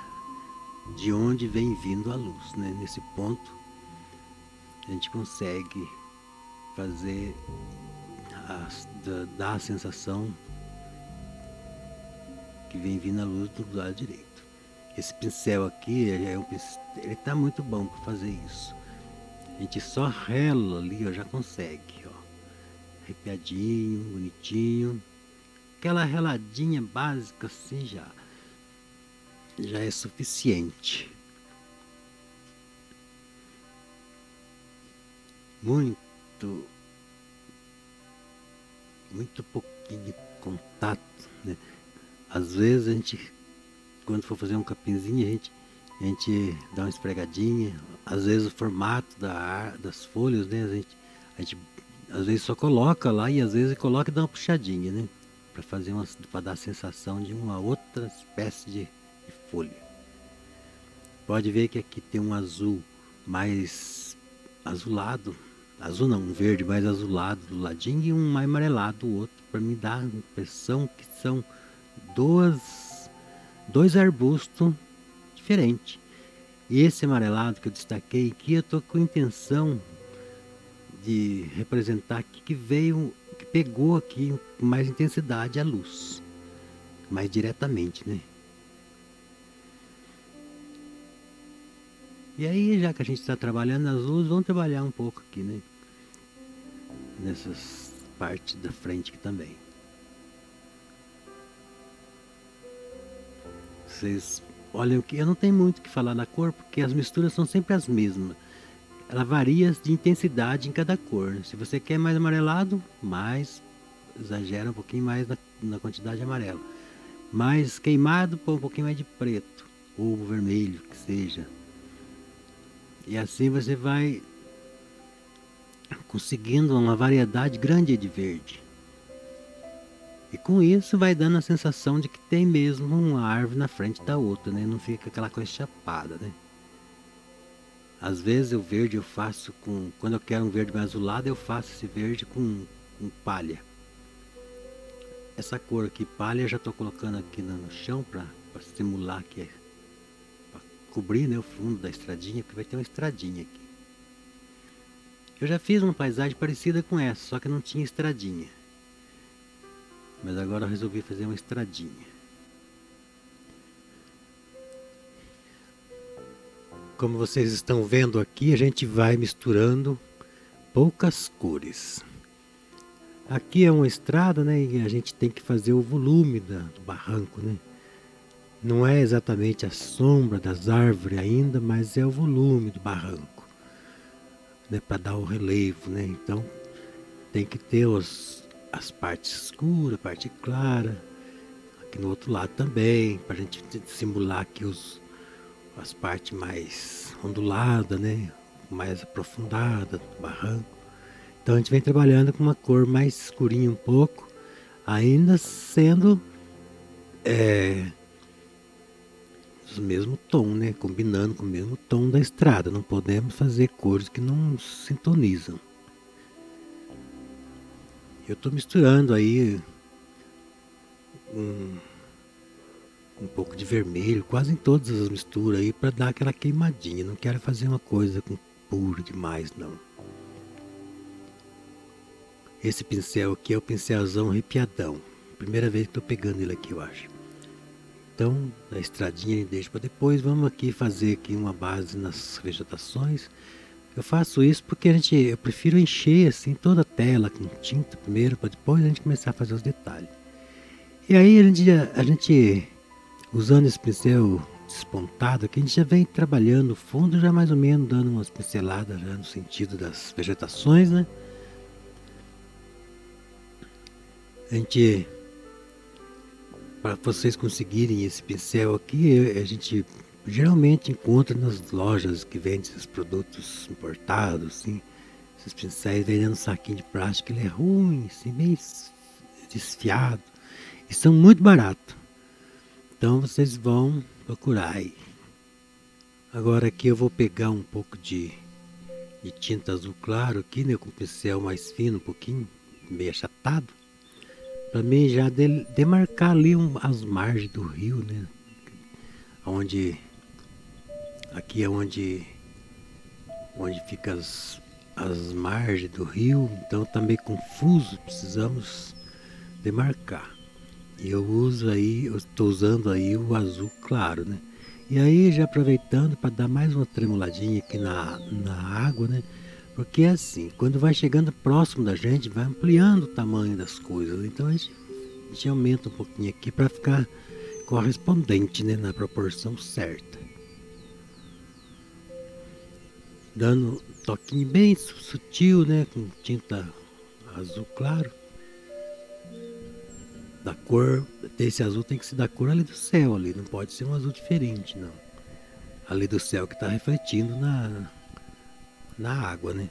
de onde vem vindo a luz, né? Nesse ponto a gente consegue fazer, dar a sensação que vem vindo a luz do lado direito. Esse pincel aqui, ele tá muito bom para fazer isso. A gente só rela ali, ó, já consegue, ó. Arrepiadinho, bonitinho. Aquela reladinha básica assim já é suficiente. Muito pouquinho de contato, né? Às vezes a gente, quando for fazer um capinzinho, a gente dá uma esfregadinha. Às vezes o formato das folhas, né? A gente às vezes só coloca lá, e às vezes coloca e dá uma puxadinha, né? Para dar a sensação de uma outra espécie de folha. Pode ver que aqui tem um azul mais azulado, azul não, um verde mais azulado do ladinho, e um mais amarelado do outro, para me dar a impressão que são dois arbustos diferentes. E esse amarelado que eu destaquei aqui, eu estou com a intenção de representar aqui que pegou aqui com mais intensidade a luz, mais diretamente, né? E aí, já que a gente está trabalhando as luzes, vamos trabalhar um pouco aqui, né? Nessas partes da frente aqui também. Vocês olham que eu não tenho muito o que falar da cor, porque as misturas são sempre as mesmas. Ela varia de intensidade em cada cor. Se você quer mais amarelado, exagera um pouquinho mais na quantidade de amarelo. Mais queimado, põe um pouquinho mais de preto, ou vermelho, que seja. E assim você vai conseguindo uma variedade grande de verde. E com isso vai dando a sensação de que tem mesmo uma árvore na frente da outra, né? Não fica aquela coisa chapada, né? Às vezes o verde eu faço quando eu quero um verde mais azulado, eu faço esse verde com palha. Essa cor aqui, palha, eu já estou colocando aqui no chão para simular que é para cobrir, né, o fundo da estradinha, porque vai ter uma estradinha aqui. Eu já fiz uma paisagem parecida com essa, só que não tinha estradinha. Mas agora eu resolvi fazer uma estradinha. Como vocês estão vendo aqui, a gente vai misturando poucas cores. Aqui é uma estrada, né? E a gente tem que fazer o volume do barranco, né? Não é exatamente a sombra das árvores ainda, mas é o volume do barranco, né? Para dar o relevo, né? Então tem que ter as partes escuras, a parte clara. Aqui no outro lado também, para a gente simular aqui as partes mais onduladas, né? Mais aprofundadas do barranco. Então a gente vem trabalhando com uma cor mais escurinha um pouco, ainda sendo o mesmo tom, né? Combinando com o mesmo tom da estrada. Não podemos fazer cores que não sintonizam. Eu estou misturando aí um, um pouco de vermelho, quase em todas as misturas aí, para dar aquela queimadinha. Não quero fazer uma coisa com puro demais, não. Esse pincel aqui é o pincelzão arrepiadão. Primeira vez que estou pegando ele aqui, eu acho. Então, a estradinha ele deixa para depois. Vamos aqui fazer aqui uma base nas vegetações. Eu faço isso porque eu prefiro encher assim toda a tela com tinta primeiro, para depois a gente começar a fazer os detalhes. E aí a gente usando esse pincel despontado aqui, a gente já vem trabalhando o fundo, já mais ou menos dando umas pinceladas já no sentido das vegetações, né? A gente, para vocês conseguirem esse pincel aqui, a gente geralmente encontra nas lojas que vendem esses produtos importados, assim, esses pincéis vendendo um saquinho de plástico, ele é ruim, assim, bem desfiado, e são muito baratos. Então vocês vão procurar aí. Agora aqui eu vou pegar um pouco de tinta azul claro aqui, né, com o pincel mais fino, um pouquinho, meio achatado, para mim já demarcar ali as margens do rio, né, onde aqui é onde fica as margens do rio, então tá meio confuso, precisamos demarcar. E eu estou usando aí o azul claro, né? E aí já aproveitando para dar mais uma tremuladinha aqui na água, né? Porque assim, quando vai chegando próximo da gente, vai ampliando o tamanho das coisas. Então a gente aumenta um pouquinho aqui para ficar correspondente, né? Na proporção certa. Dando um toquinho bem sutil, né? Com tinta azul claro. Da cor desse azul tem que ser da cor ali do céu, ali não pode ser um azul diferente, não. Ali do céu que está refletindo na água, né?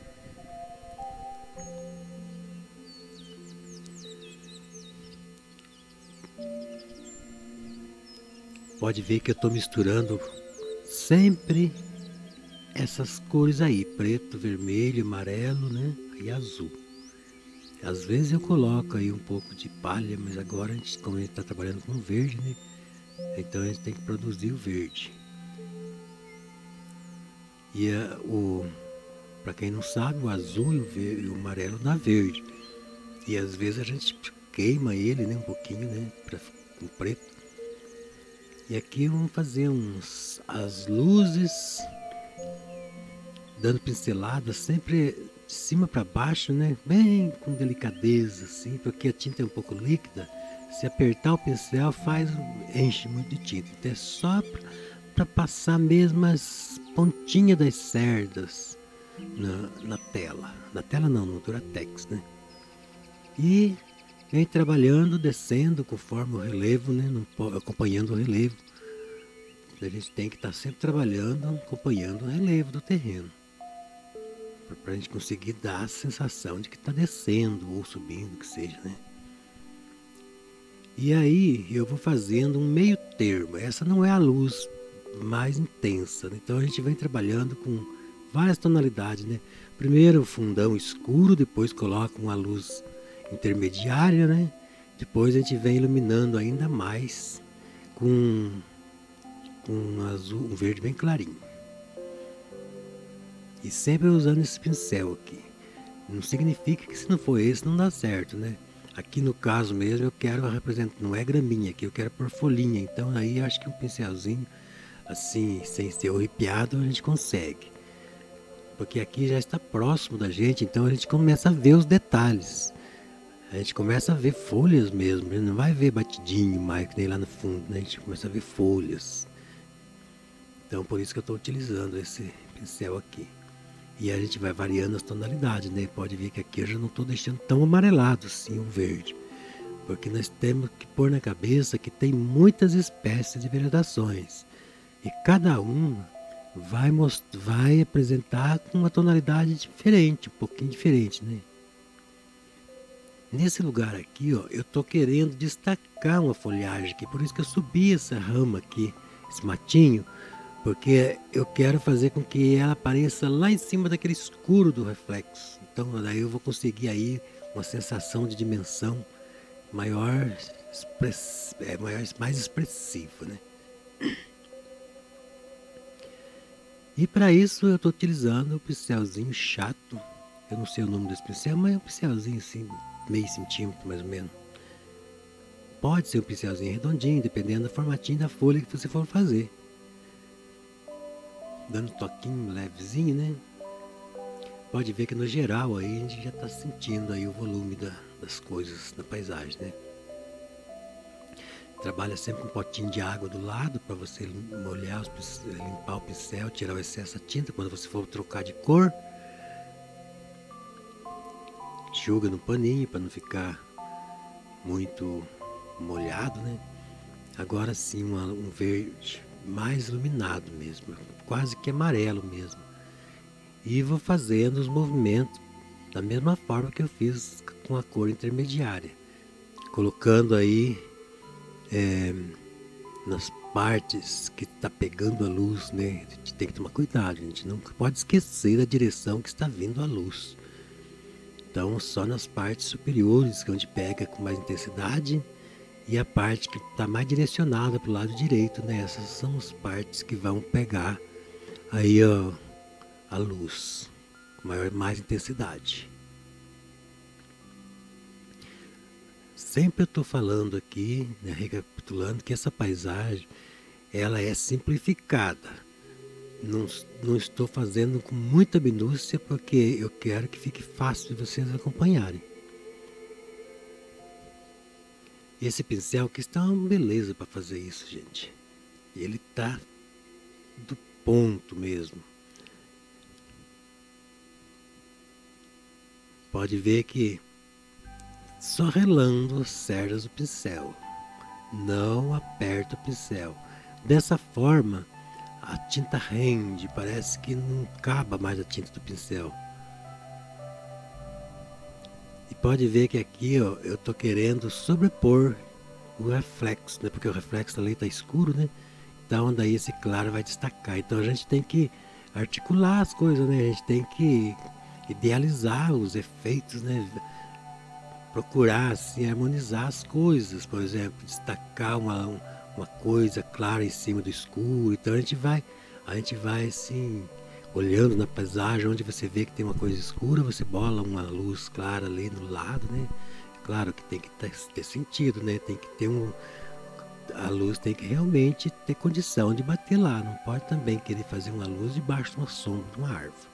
Pode ver que eu estou misturando sempre essas cores aí, preto, vermelho, amarelo, né? E azul. Às vezes eu coloco aí um pouco de palha, mas agora como a gente está trabalhando com verde, né? Então a gente tem que produzir o verde. E para quem não sabe, o azul e o amarelo dá verde. E às vezes a gente queima ele, né, um pouquinho, né, com preto. E aqui vamos fazer as luzes, dando pinceladas sempre de cima para baixo, né, bem com delicadeza, assim, porque a tinta é um pouco líquida. Se apertar o pincel enche muito de tinta. Então é só para passar mesmo as pontinhas das cerdas na tela. Na tela não, no Duratex, né? E vem trabalhando, descendo conforme o relevo, né? Acompanhando o relevo. A gente tem que estar sempre trabalhando, acompanhando o relevo do terreno. Para a gente conseguir dar a sensação de que está descendo ou subindo, que seja, né? E aí eu vou fazendo um meio termo. Essa não é a luz mais intensa, né? Então a gente vem trabalhando com várias tonalidades, né? Primeiro o fundão escuro, depois coloca uma luz intermediária, né? Depois a gente vem iluminando ainda mais com um azul, um verde bem clarinho. E sempre usando esse pincel aqui. Não significa que se não for esse não dá certo, né? Aqui no caso mesmo eu quero representar, não é graminha aqui, eu quero pôr folhinha. Então aí eu acho que um pincelzinho assim, sem ser arrepiado, a gente consegue. Porque aqui já está próximo da gente, então a gente começa a ver os detalhes. A gente começa a ver folhas mesmo, a gente não vai ver batidinho mais que nem lá no fundo, né? A gente começa a ver folhas. Então por isso que eu estou utilizando esse pincel aqui. E a gente vai variando as tonalidades, né? Pode ver que aqui eu já não estou deixando tão amarelado assim o verde. Porque nós temos que pôr na cabeça que tem muitas espécies de vegetações. E cada uma vai apresentar com uma tonalidade diferente, um pouquinho diferente, né? Nesse lugar aqui, ó, eu estou querendo destacar uma folhagem aqui. Por isso que eu subi essa rama aqui, esse matinho. Porque eu quero fazer com que ela apareça lá em cima daquele escuro do reflexo. Então daí eu vou conseguir aí uma sensação de dimensão maior, mais expressivo, né? E para isso eu estou utilizando o pincelzinho chato. Eu não sei o nome desse pincel, mas é um pincelzinho assim, meio centímetro mais ou menos. Pode ser um pincelzinho redondinho, dependendo do formatinho da folha que você for fazer. Dando um toquinho levezinho, né? Pode ver que no geral aí a gente já está sentindo aí o volume das coisas na paisagem, né? Trabalha sempre com um potinho de água do lado para você molhar, limpar o pincel, tirar o excesso da tinta quando você for trocar de cor. Enxuga no paninho para não ficar muito molhado, né? Agora sim um verde mais iluminado mesmo, quase que amarelo mesmo. E vou fazendo os movimentos da mesma forma que eu fiz com a cor intermediária, colocando aí nas partes que está pegando a luz, né? A gente tem que tomar cuidado, a gente não pode esquecer da direção que está vindo a luz. Então só nas partes superiores, que é onde pega com mais intensidade, e a parte que está mais direcionada para o lado direito, né? Essas são as partes que vão pegar aí ó, a luz com mais intensidade. Sempre eu estou falando aqui, né, recapitulando, que essa paisagem ela é simplificada. Não estou fazendo com muita minúcia porque eu quero que fique fácil de vocês acompanharem. Esse pincel aqui está uma beleza para fazer isso, gente. Ele está do ponto mesmo. Pode ver que só relando as cerdas do pincel. Não aperta o pincel. Dessa forma, a tinta rende, parece que não acaba mais a tinta do pincel. E pode ver que aqui ó, eu estou querendo sobrepor o reflexo, né? Porque o reflexo ali está escuro, né? Então daí esse claro vai destacar. Então a gente tem que articular as coisas, né? A gente tem que idealizar os efeitos, né? Procurar assim, harmonizar as coisas, por exemplo, destacar uma coisa clara em cima do escuro. Então a gente vai assim, olhando na paisagem, onde você vê que tem uma coisa escura, você bola uma luz clara ali no lado, né? Claro que tem que ter sentido, né? Tem que ter a luz tem que realmente ter condição de bater lá. Não pode também querer fazer uma luz debaixo de uma sombra de uma árvore.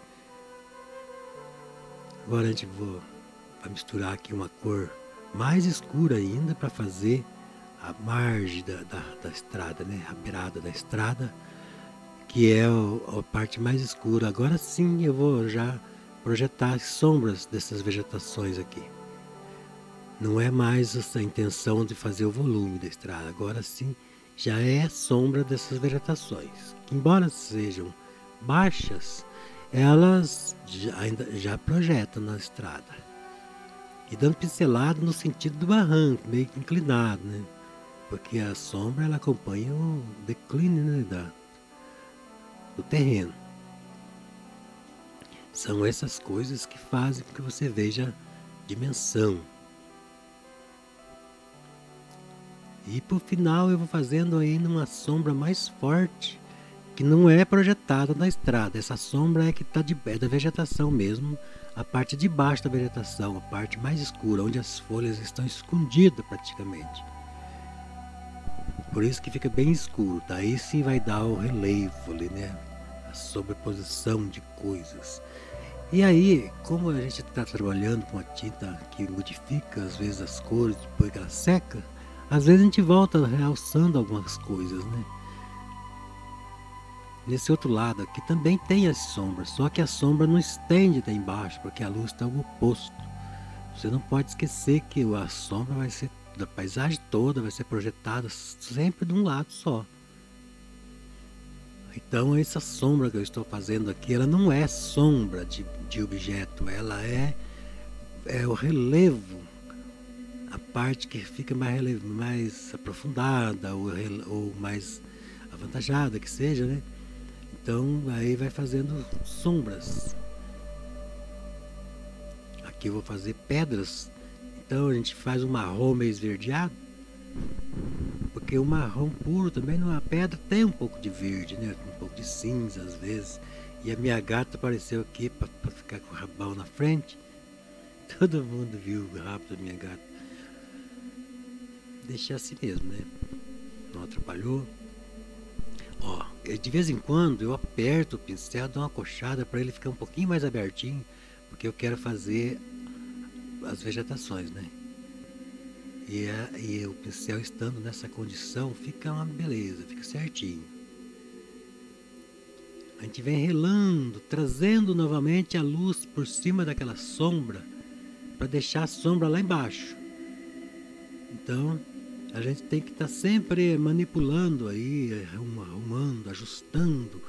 Agora a gente vai misturar aqui uma cor mais escura ainda para fazer a margem da estrada, né? A beirada da estrada, que é a parte mais escura. Agora sim eu vou já projetar as sombras dessas vegetações aqui. Não é mais essa intenção de fazer o volume da estrada, agora sim já é a sombra dessas vegetações. Embora sejam baixas, elas ainda já projetam na estrada. E dando pincelada no sentido do barranco, meio que inclinado, né? Porque a sombra ela acompanha o declínio, né, do terreno. São essas coisas que fazem com que você veja dimensão. E por final eu vou fazendo aí numa sombra mais forte, que não é projetada na estrada. Essa sombra é que está da vegetação mesmo, a parte de baixo da vegetação, a parte mais escura, onde as folhas estão escondidas praticamente. Por isso que fica bem escuro. Daí sim vai dar o relevo ali, né? A sobreposição de coisas. E aí, como a gente está trabalhando com a tinta que modifica às vezes as cores depois que ela seca, às vezes a gente volta realçando algumas coisas, né? Nesse outro lado aqui também tem as sombras, só que a sombra não estende até embaixo, porque a luz está ao oposto. Você não pode esquecer que a sombra vai ser da paisagem toda, vai ser projetada sempre de um lado só. Então essa sombra que eu estou fazendo aqui, ela não é sombra de objeto, ela é o relevo, a parte que fica mais aprofundada ou mais avantajada que seja, né? Então aí vai fazendo sombras. Aqui eu vou fazer pedras, então a gente faz um marrom meio esverdeado, porque o marrom puro também numa pedra tem um pouco de verde, né? Um pouco de cinza às vezes. E a minha gata apareceu aqui para ficar com o rabão na frente. Todo mundo viu o rabo da minha gata. Deixei assim mesmo, né? Não atrapalhou. Ó, de vez em quando eu aperto o pincel, dou uma coxada para ele ficar um pouquinho mais abertinho, porque eu quero fazer as vegetações, né? E o pincel estando nessa condição fica uma beleza, fica certinho. A gente vem relando, trazendo novamente a luz por cima daquela sombra, para deixar a sombra lá embaixo. Então, a gente tem que estar sempre manipulando aí, arrumando, ajustando,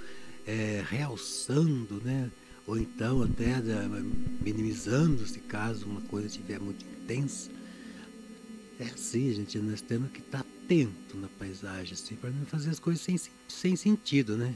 realçando, né? Ou então até minimizando se caso uma coisa estiver muito intensa. É assim, gente, nós temos que estar atento na paisagem, assim, para não fazer as coisas sem sentido, né?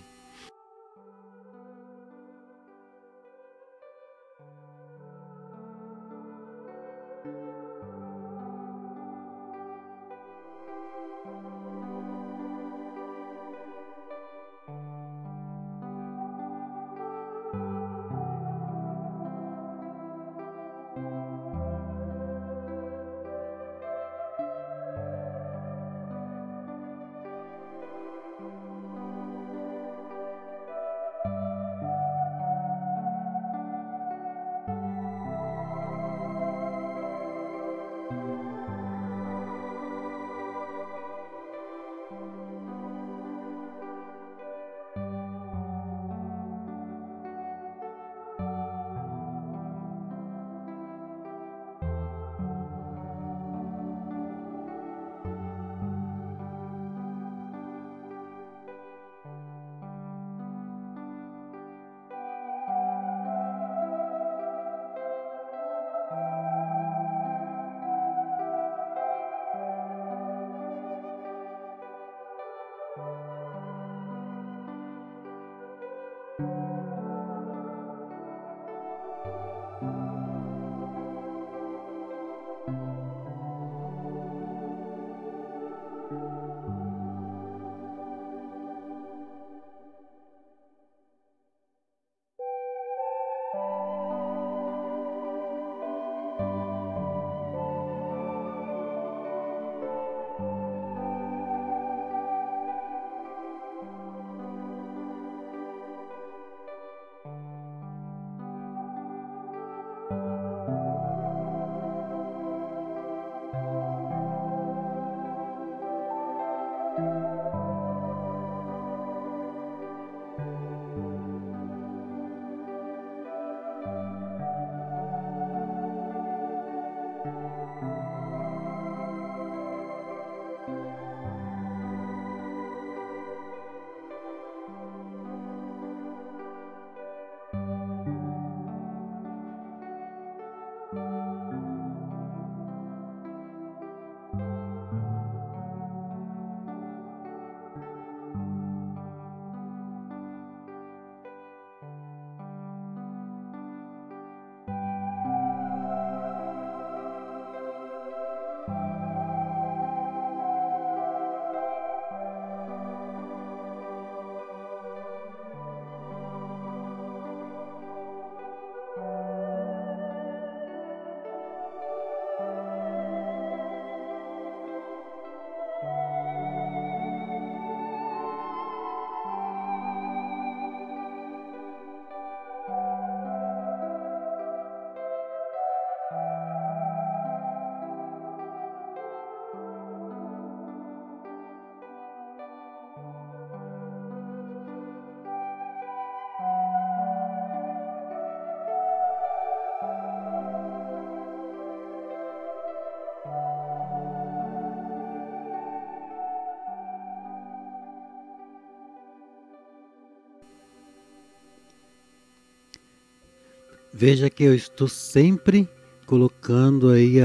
Veja que eu estou sempre colocando aí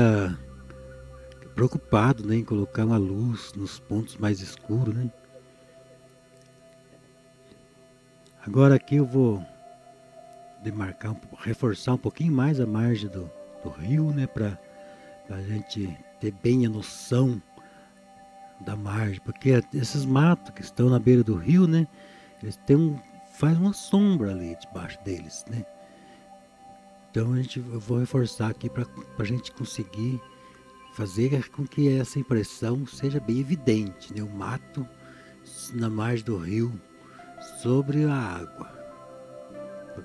preocupado, né, em colocar uma luz nos pontos mais escuros, né? Agora aqui eu vou demarcar, reforçar um pouquinho mais a margem do rio, né, para para a gente ter bem a noção da margem, porque esses matos que estão na beira do rio, né, eles faz uma sombra ali debaixo deles, né? Então eu vou reforçar aqui para a gente conseguir fazer com que essa impressão seja bem evidente, né? O mato na margem do rio sobre a água,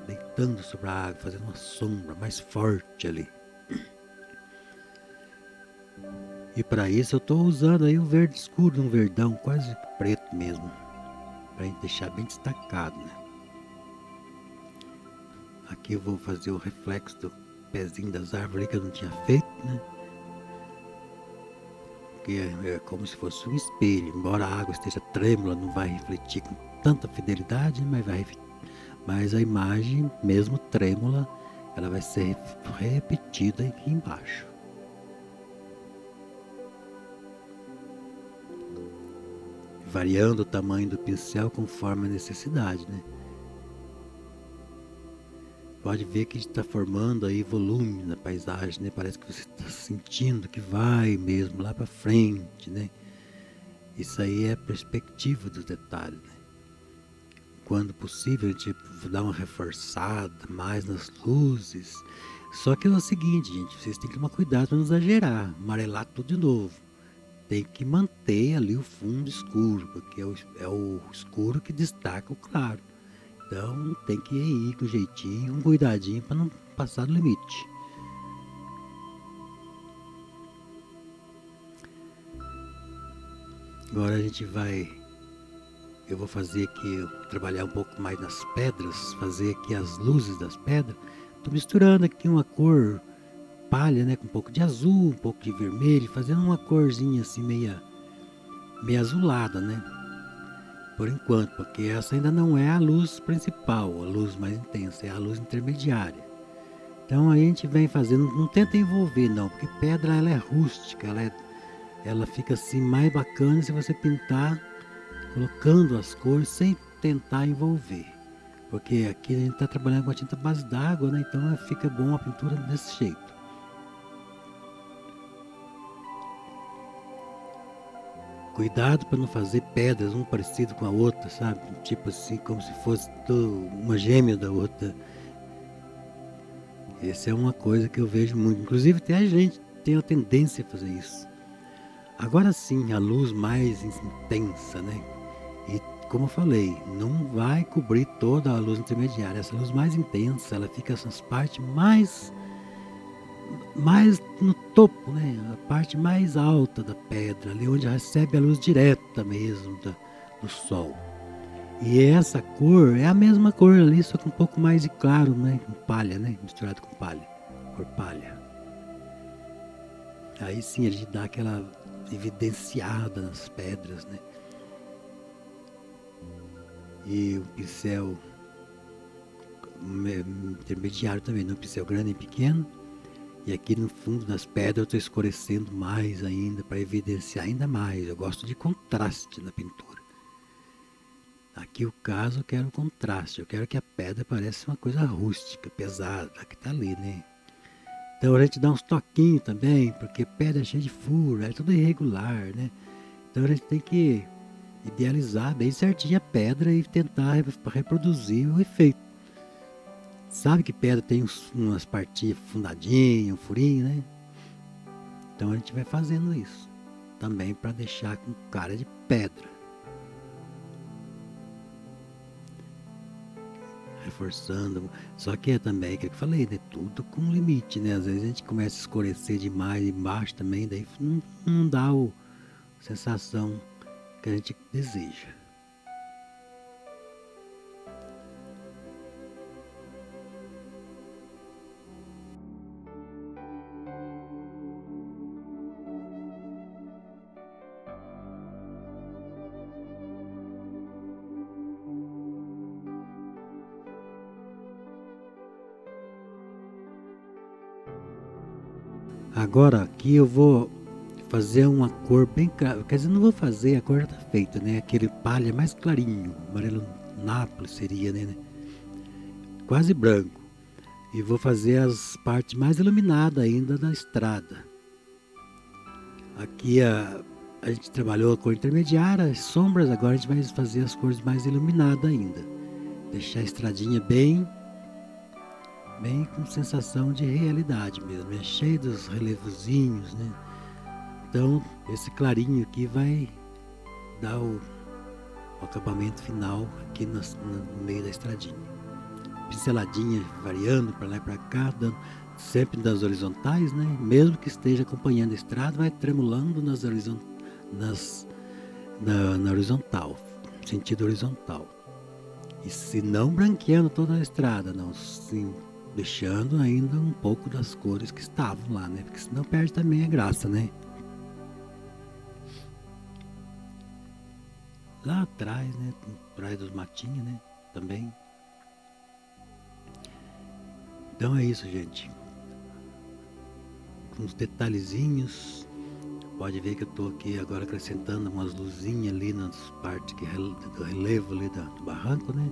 deitando sobre a água, fazendo uma sombra mais forte ali. E para isso eu estou usando aí um verde escuro, um verdão quase preto mesmo, para deixar bem destacado, né? Aqui eu vou fazer o reflexo do pezinho das árvores que eu não tinha feito, né? Porque é como se fosse um espelho, embora a água esteja trêmula, não vai refletir com tanta fidelidade, mas a imagem, mesmo trêmula, ela vai ser repetida aqui embaixo. Variando o tamanho do pincel conforme a necessidade, né? Pode ver que está formando aí volume na paisagem, né? Parece que você está sentindo que vai mesmo lá para frente, né? Isso aí é a perspectiva dos detalhes, né? Quando possível, a gente dá uma reforçada mais nas luzes. Só que é o seguinte, gente, vocês têm que tomar cuidado para não exagerar, amarelar tudo de novo. Tem que manter ali o fundo escuro, porque é o escuro que destaca o claro. Então tem que ir com jeitinho, um cuidadinho para não passar do limite. Agora eu vou fazer aqui, trabalhar um pouco mais nas pedras, fazer aqui as luzes das pedras. Estou misturando aqui uma cor palha, né, com um pouco de azul, um pouco de vermelho, fazendo uma corzinha assim meia azulada, né? Por enquanto, porque essa ainda não é a luz principal, a luz mais intensa, é a luz intermediária. Então a gente vem fazendo, não tenta envolver não, porque pedra ela é rústica, ela fica assim mais bacana se você pintar colocando as cores sem tentar envolver. Porque aqui a gente está trabalhando com a tinta base d'água, né? Então fica bom a pintura desse jeito. Cuidado para não fazer pedras um parecido com a outra, sabe? Tipo assim, como se fosse uma gêmea da outra. Essa é uma coisa que eu vejo muito. Inclusive até a gente tem a tendência a fazer isso. Agora sim, a luz mais intensa, né? E como eu falei, não vai cobrir toda a luz intermediária. Essa luz mais intensa, ela fica nessas partes mais no topo, né? A parte mais alta da pedra, ali onde recebe a luz direta mesmo do sol. E essa cor é a mesma cor ali, só que um pouco mais de claro, né? Com palha, né? Misturado com palha, cor palha. Aí sim a gente dá aquela evidenciada nas pedras, né? E o pincel intermediário também, não pincel grande e pequeno. E aqui no fundo das pedras eu estou escurecendo mais ainda, para evidenciar ainda mais. Eu gosto de contraste na pintura. Aqui o caso eu quero contraste, eu quero que a pedra pareça uma coisa rústica, pesada, que está ali, né? Então a gente dá uns toquinhos também, porque pedra é cheia de furo, é tudo irregular, né? Então a gente tem que idealizar bem certinho a pedra e tentar reproduzir o efeito. Sabe que pedra tem umas partinhas fundadinhas, um furinho, né? Então a gente vai fazendo isso também para deixar com cara de pedra. Reforçando. Só que é também aquilo que eu falei, né? Tudo com limite, né? Às vezes a gente começa a escurecer demais embaixo também, daí não dá a sensação que a gente deseja. Agora aqui eu vou fazer uma cor bem clara, quer dizer, não vou fazer, a cor já está feita, né? Aquele palha mais clarinho, amarelo Nápoles seria, né? Quase branco. E vou fazer as partes mais iluminadas ainda da estrada. Aqui a gente trabalhou a cor intermediária, as sombras, agora a gente vai fazer as cores mais iluminadas ainda. Deixar a estradinha bem com sensação de realidade mesmo, é cheio dos relevozinhos, né? Então esse clarinho aqui vai dar o acabamento final aqui no meio da estradinha. Pinceladinha variando para lá e para cá, dando, sempre nas horizontais, né? Mesmo que esteja acompanhando a estrada, vai tremulando na horizontal, sentido horizontal. E se não branqueando toda a estrada, não, sim, deixando ainda um pouco das cores que estavam lá, né? Porque senão perde também a graça, né? Lá atrás, né? Atrás dos matinhos, né? Também. Então é isso, gente. Com uns detalhezinhos. Pode ver que eu tô aqui agora acrescentando umas luzinhas ali nas partes do relevo ali do barranco, né?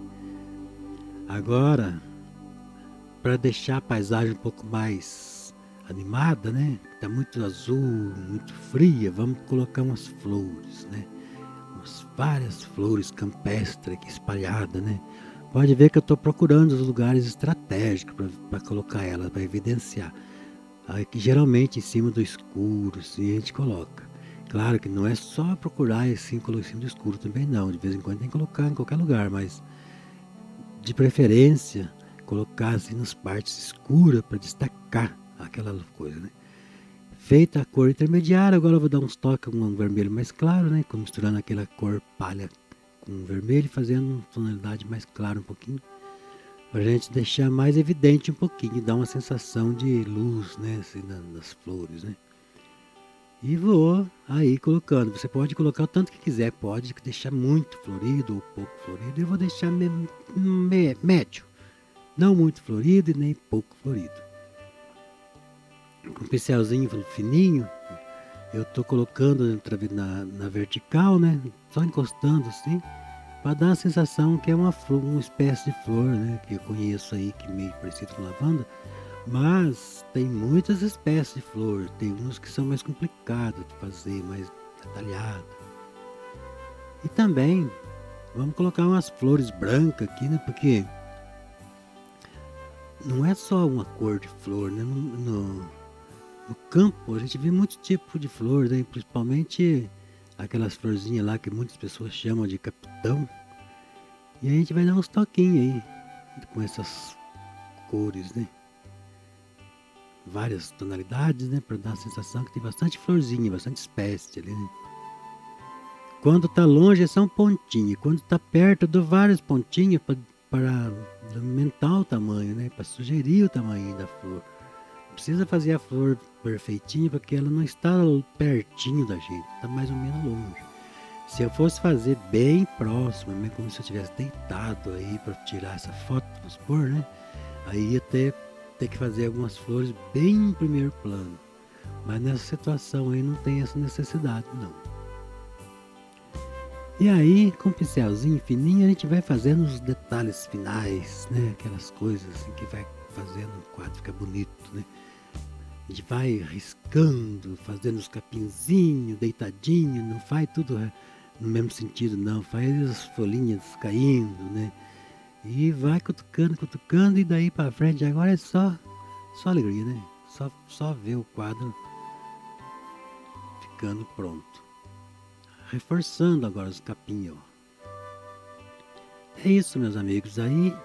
Agora, para deixar a paisagem um pouco mais animada, né? Tá muito azul, muito fria, vamos colocar umas flores, né? Várias flores campestres aqui espalhadas, né? Pode ver que eu estou procurando os lugares estratégicos para colocar ela, para evidenciar. Aí, que geralmente em cima do escuro, assim, a gente coloca. Claro que não é só procurar assim, colocar em cima do escuro também não. De vez em quando tem que colocar em qualquer lugar, mas de preferência colocar assim nas partes escuras para destacar aquela coisa, né? Feita a cor intermediária, agora eu vou dar uns toques, um vermelho mais claro, né? Misturando aquela cor palha com vermelho, fazendo uma tonalidade mais clara um pouquinho, para a gente deixar mais evidente um pouquinho, dar uma sensação de luz, né? Assim, nas flores, né? E vou aí colocando. Você pode colocar o tanto que quiser, pode deixar muito florido ou pouco florido. Eu vou deixar médio, não muito florido e nem pouco florido. Com um pincelzinho fininho, eu tô colocando na vertical, né? Só encostando assim, para dar a sensação que é uma flor, uma espécie de flor, né? Que eu conheço aí, que é meio parecido com lavanda. Mas tem muitas espécies de flor, tem uns que são mais complicados de fazer, mais detalhado. E também vamos colocar umas flores brancas aqui, né? Porque não é só uma cor de flor, né? No campo a gente vê muitos tipos de flor, né? Principalmente aquelas florzinhas lá que muitas pessoas chamam de capitão. E a gente vai dar uns toquinhos aí com essas cores, né? Várias tonalidades, né? Para dar a sensação que tem bastante florzinha, bastante espécie ali, né? Quando tá longe é só um pontinho, quando tá perto eu dou vários pontinhos para aumentar o tamanho, né? Para sugerir o tamanho da flor. Não precisa fazer a flor perfeitinha porque ela não está pertinho da gente, está mais ou menos longe. Se eu fosse fazer bem próximo, mesmo como se eu estivesse deitado aí para tirar essa foto, vamos supor, né? Aí ia ter que fazer algumas flores bem em primeiro plano. Mas nessa situação aí não tem essa necessidade, não. E aí, com o pincelzinho fininho, a gente vai fazendo os detalhes finais, né? Aquelas coisas assim que vai fazendo o quadro ficar bonito, né? A gente vai riscando, fazendo os capinzinhos, deitadinho, não faz tudo no mesmo sentido, não. Faz as folhinhas caindo, né? E vai cutucando, e daí pra frente agora é só alegria, né? Só ver o quadro ficando pronto. Reforçando agora os capinhos, ó. É isso, meus amigos. Aí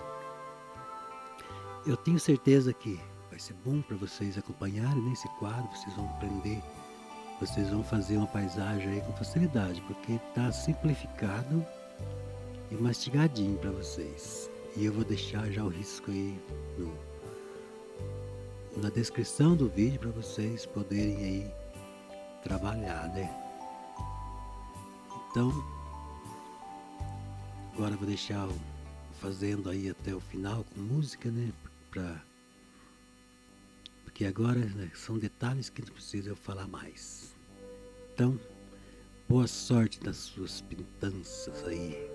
eu tenho certeza que vai ser bom para vocês acompanharem nesse quadro. Vocês vão aprender, vocês vão fazer uma paisagem aí com facilidade, porque está simplificado e mastigadinho para vocês. E eu vou deixar já o risco aí na descrição do vídeo para vocês poderem aí trabalhar, né? Então, agora eu vou deixar fazendo aí até o final com música, né? Porque agora, né, são detalhes que não precisa eu falar mais. Então, boa sorte nas suas pintanças aí.